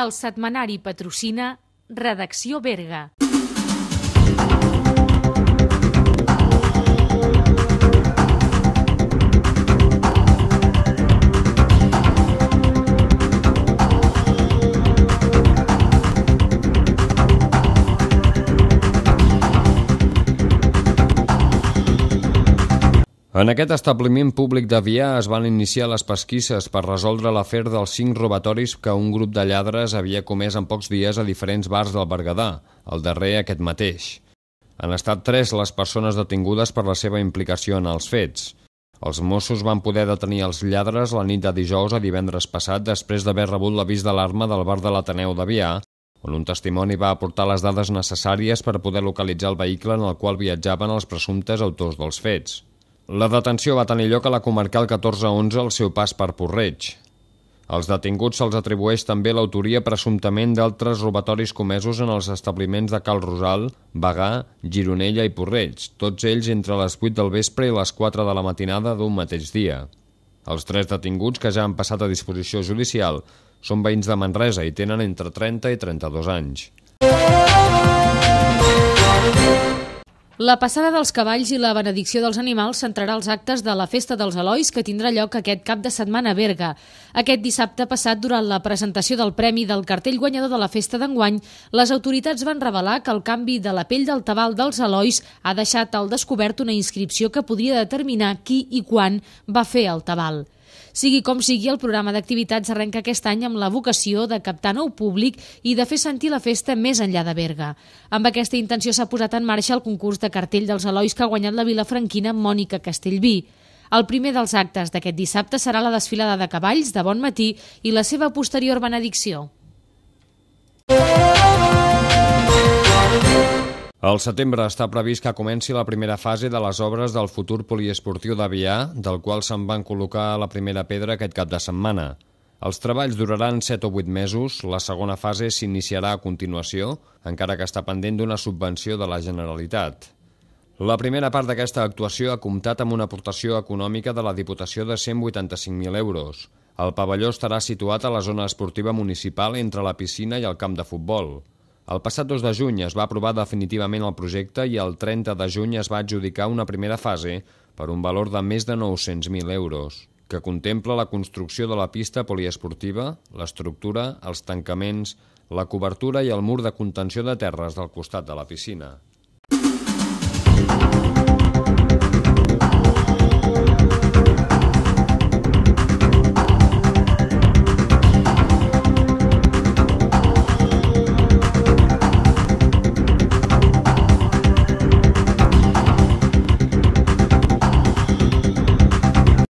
El setmanari patrocina Redacció Berga. En aquest establiment públic d'Avià es van iniciar les pesquises per resoldre l'afer dels 5 robatoris que un grup de lladres havia comès en pocs dies a diferents bars del Berguedà, el darrer aquest mateix. Han estat 3 les persones detingudes per la seva implicació en els fets. Els Mossos van poder detenir els lladres la nit de dijous a divendres passat després d'haver rebut l'avís d'alarma del bar de l'Ateneu d'Avià, on un testimoni va aportar les dades necessàries per poder localitzar el vehicle en el qual viatjaven els presumptes autors dels fets. La detenció va tenir lloc a la comarcal 1411 al seu pas per Porreig. Als detinguts se'ls atribueix també l'autoria presumptament d'altres robatoris comesos en els establiments de Cal Rosal, Bagà, Gironella i Porreig, tots ells entre les 8 del vespre i les 4 de la matinada d'un mateix dia. Els 3 detinguts, que ja han passat a disposició judicial, són veïns de Manresa i tenen entre 30 i 32 anys. La passada dels cavalls i la benedicció dels animals centrarà els actes de la Festa dels Elois que tindrà lloc aquest cap de setmana a Berga. Aquest dissabte passat, durant la presentació del premi del cartell guanyador de la festa d'enguany, les autoritats van revelar que el canvi de la pell del tabal dels Elois ha deixat al descobert una inscripció que podria determinar qui i quan va fer el tabal. Sigui com sigui, el programa d'activitats arrenca aquest any amb la vocació de captar nou públic i de fer sentir la festa més enllà de Berga. Amb aquesta intenció s'ha posat en marxa el concurs de cartell dels Elois que ha guanyat la vilafranquina Mònica Castellví. El primer dels actes d'aquest dissabte serà la desfilada de cavalls de bon matí i la seva posterior benedicció. Al setembre està previst que comenci la primera fase de les obres del futur poliesportiu d'Avià, del qual se'n van col·locar la primera pedra aquest cap de setmana. Els treballs duraran 7 o 8 mesos, la segona fase s'iniciarà a continuació, encara que està pendent d'una subvenció de la Generalitat. La primera part d'aquesta actuació ha comptat amb una aportació econòmica de la Diputació de 185.000 euros. El pavelló estarà situat a la zona esportiva municipal entre la piscina i el camp de futbol. El passat 2 de juny es va aprovar definitivament el projecte i el 30 de juny es va adjudicar una primera fase per un valor de més de 900.000 euros, que contempla la construcció de la pista poliesportiva, l'estructura, els tancaments, la cobertura i el mur de contenció de terres del costat de la piscina.